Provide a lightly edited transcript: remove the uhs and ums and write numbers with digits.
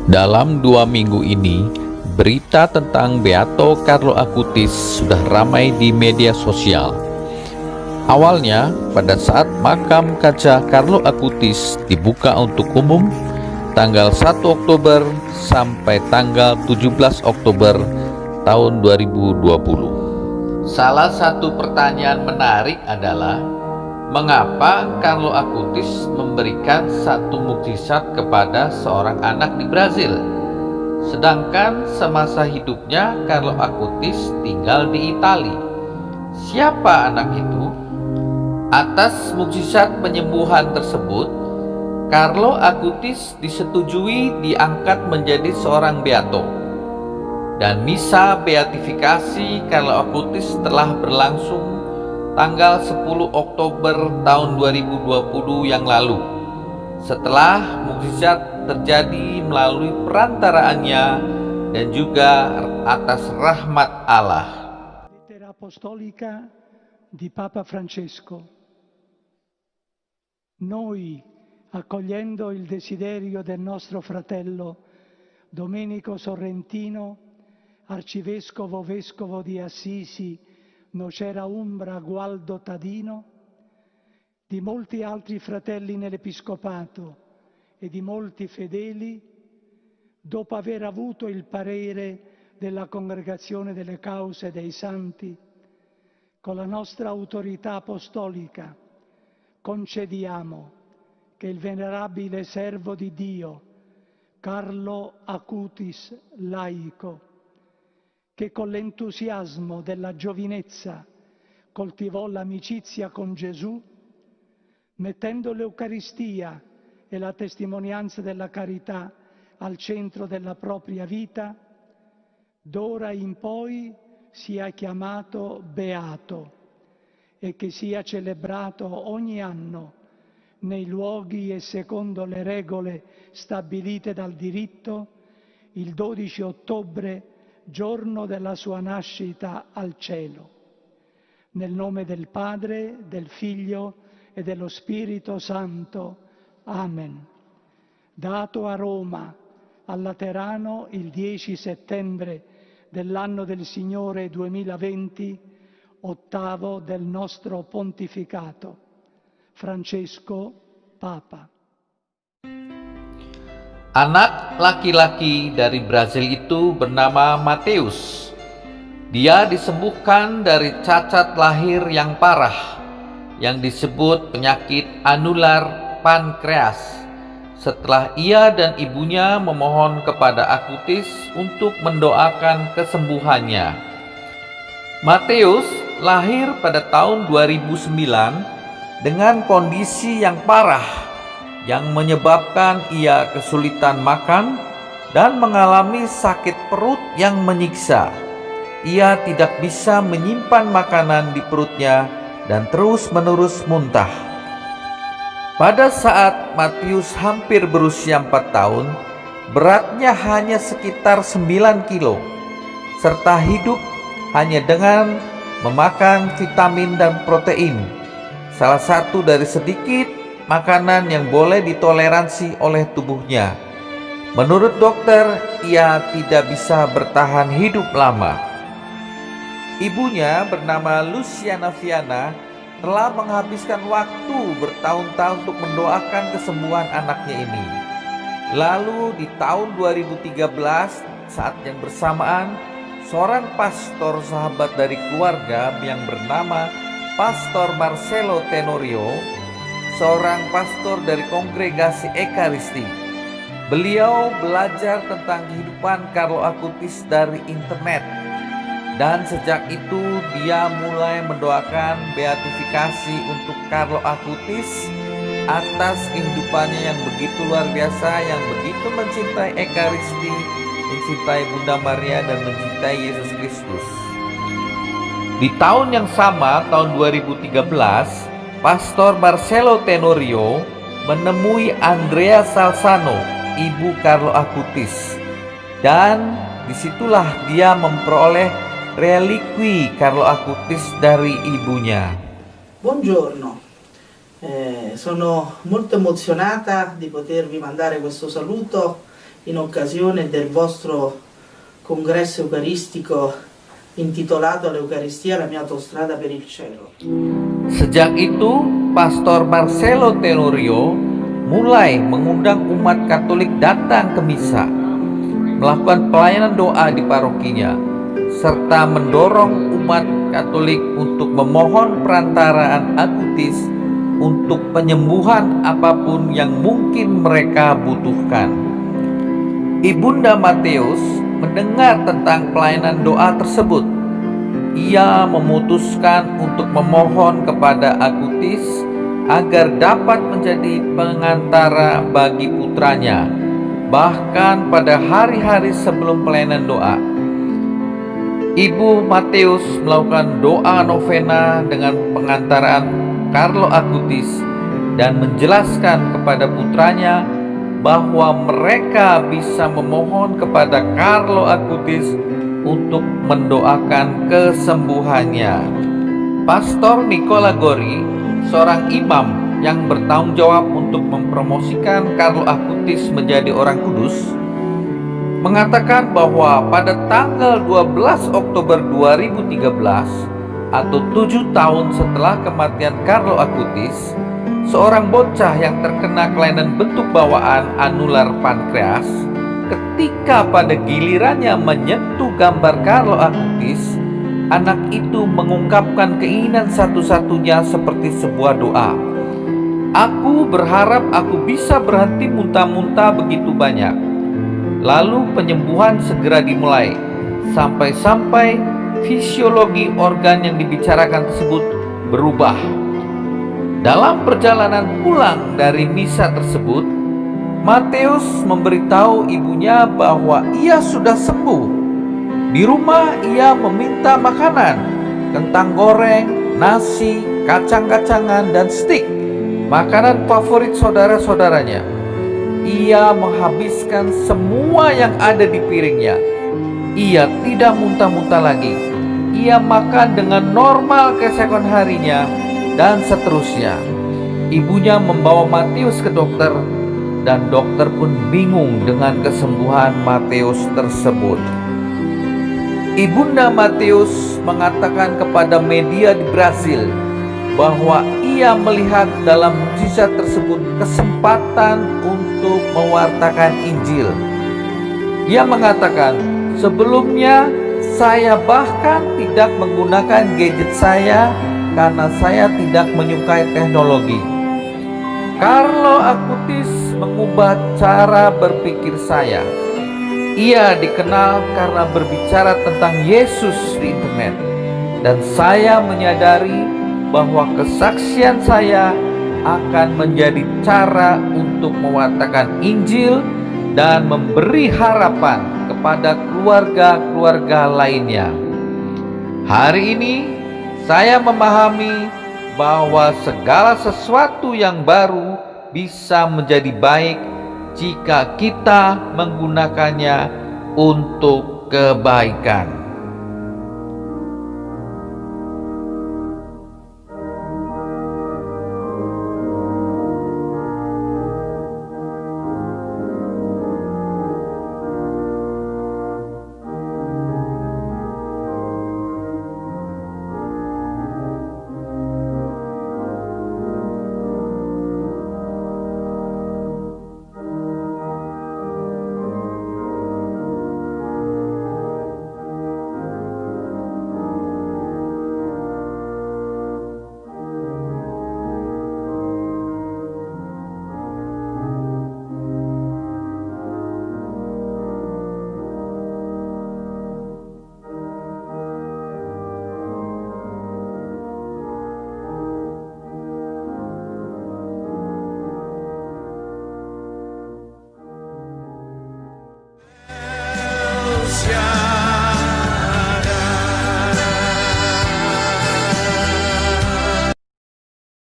Dalam 2 minggu ini, berita tentang Beato Carlo Acutis sudah ramai di media sosial. Awalnya, pada saat makam kaca Carlo Acutis dibuka untuk umum, tanggal 1 Oktober sampai tanggal 17 Oktober tahun 2020. Salah satu pertanyaan menarik adalah, mengapa Carlo Acutis memberikan satu mukjizat kepada seorang anak di Brazil, sedangkan semasa hidupnya Carlo Acutis tinggal di Italia? Siapa anak itu? Atas mukjizat penyembuhan tersebut, Carlo Acutis disetujui diangkat menjadi seorang beato, dan misa beatifikasi Carlo Acutis telah berlangsung tanggal 10 Oktober tahun 2020 yang lalu, setelah mukjizat terjadi melalui perantaraannya dan juga atas rahmat Allah. Lettera apostolica di Papa Francesco. Noi, accogliendo il desiderio del nostro fratello Domenico Sorrentino, arcivescovo vescovo di Assisi, Nocera Umbra, Gualdo Tadino, di molti altri fratelli nell'Episcopato e di molti fedeli, dopo aver avuto il parere della Congregazione delle Cause dei Santi, con la nostra autorità apostolica concediamo che il venerabile servo di Dio, Carlo Acutis, laico, che con l'entusiasmo della giovinezza coltivò l'amicizia con Gesù, mettendo l'Eucaristia e la testimonianza della carità al centro della propria vita, d'ora in poi sia chiamato beato e che sia celebrato ogni anno nei luoghi e secondo le regole stabilite dal diritto il 12 ottobre, giorno della sua nascita al cielo. Nel nome del Padre, del Figlio e dello Spirito Santo. Amen. Dato a Roma, al Laterano, il 10 settembre dell'anno del Signore 2020, ottavo del nostro pontificato. Francesco, Papa. Anak laki-laki dari Brazil itu bernama Mateus. Dia disembuhkan dari cacat lahir yang parah yang disebut penyakit anular pankreas setelah ia dan ibunya memohon kepada Acutis untuk mendoakan kesembuhannya. Mateus lahir pada tahun 2009 dengan kondisi yang parah yang menyebabkan ia kesulitan makan dan mengalami sakit perut yang menyiksa. Ia tidak bisa menyimpan makanan di perutnya dan terus-menerus muntah. Pada saat Mateus hampir berusia 4 tahun, beratnya hanya sekitar 9 kilo, serta hidup hanya dengan memakan vitamin dan protein, salah satu dari sedikit makanan yang boleh ditoleransi oleh tubuhnya. Menurut dokter, ia tidak bisa bertahan hidup lama. Ibunya bernama Luciana Viana telah menghabiskan waktu bertahun-tahun untuk mendoakan kesembuhan anaknya ini. Lalu di tahun 2013, saat yang bersamaan, seorang pastor sahabat dari keluarga yang bernama Pastor Marcelo Tenorio, seorang pastor dari kongregasi Ekaristi. Beliau belajar tentang kehidupan Carlo Acutis dari internet, dan sejak itu dia mulai mendoakan beatifikasi untuk Carlo Acutis atas kehidupannya yang begitu luar biasa, yang begitu mencintai Ekaristi, mencintai Bunda Maria, dan mencintai Yesus Kristus. Di tahun yang sama, tahun 2013, Pastor Marcelo Tenorio menemui Andrea Salzano, ibu Carlo Acutis, dan disitulah dia memperoleh relikwi Carlo Acutis dari ibunya. Buongiorno, sono molto emozionata di potervi mandare questo saluto in occasione del vostro congresso eucaristico intitolato L'Eucaristia, la mia autostrada per il cielo. Sejak itu, Pastor Marcelo Tenorio mulai mengundang umat Katolik datang ke misa, melakukan pelayanan doa di parokinya, serta mendorong umat Katolik untuk memohon perantaraan akutis untuk penyembuhan apapun yang mungkin mereka butuhkan. Ibunda Matius mendengar tentang pelayanan doa tersebut. Ia memutuskan untuk memohon kepada Akutis agar dapat menjadi pengantara bagi putranya, bahkan pada hari-hari sebelum pelayanan doa. Ibu Matius melakukan doa novena dengan pengantaraan Carlo Acutis dan menjelaskan kepada putranya bahwa mereka bisa memohon kepada Carlo Acutis untuk mendoakan kesembuhannya. Pastor Nicola Gori, seorang imam yang bertanggung jawab untuk mempromosikan Carlo Acutis menjadi orang kudus, mengatakan bahwa pada tanggal 12 Oktober 2013 atau 7 tahun setelah kematian Carlo Acutis, seorang bocah yang terkena kelainan bentuk bawaan anular pankreas, ketika pada gilirannya menyentuh gambar Carlo Acutis, anak itu mengungkapkan keinginan satu-satunya seperti sebuah doa. Aku berharap aku bisa berhenti muntah-muntah begitu banyak. Lalu penyembuhan segera dimulai, sampai-sampai fisiologi organ yang dibicarakan tersebut berubah. Dalam perjalanan pulang dari misa tersebut, Matius memberitahu ibunya bahwa ia sudah sembuh. Di rumah ia meminta makanan, kentang goreng, nasi, kacang-kacangan, dan stik, makanan favorit saudara-saudaranya. Ia menghabiskan semua yang ada di piringnya. Ia tidak muntah-muntah lagi. Ia makan dengan normal keesokan harinya, dan seterusnya. Ibunya membawa Matius ke dokter, dan dokter pun bingung dengan kesembuhan Matius tersebut. Ibunda Matius mengatakan kepada media di Brasil bahwa ia melihat dalam mukjizat tersebut kesempatan untuk mewartakan Injil. Ia mengatakan, sebelumnya saya bahkan tidak menggunakan gadget saya karena saya tidak menyukai teknologi. Carlo Acutis mengubah cara berpikir saya. Ia dikenal karena berbicara tentang Yesus di internet, dan saya menyadari bahwa kesaksian saya akan menjadi cara untuk mewartakan Injil dan memberi harapan kepada keluarga-keluarga lainnya. Hari ini saya memahami bahwa segala sesuatu yang baru bisa menjadi baik jika kita menggunakannya untuk kebaikan.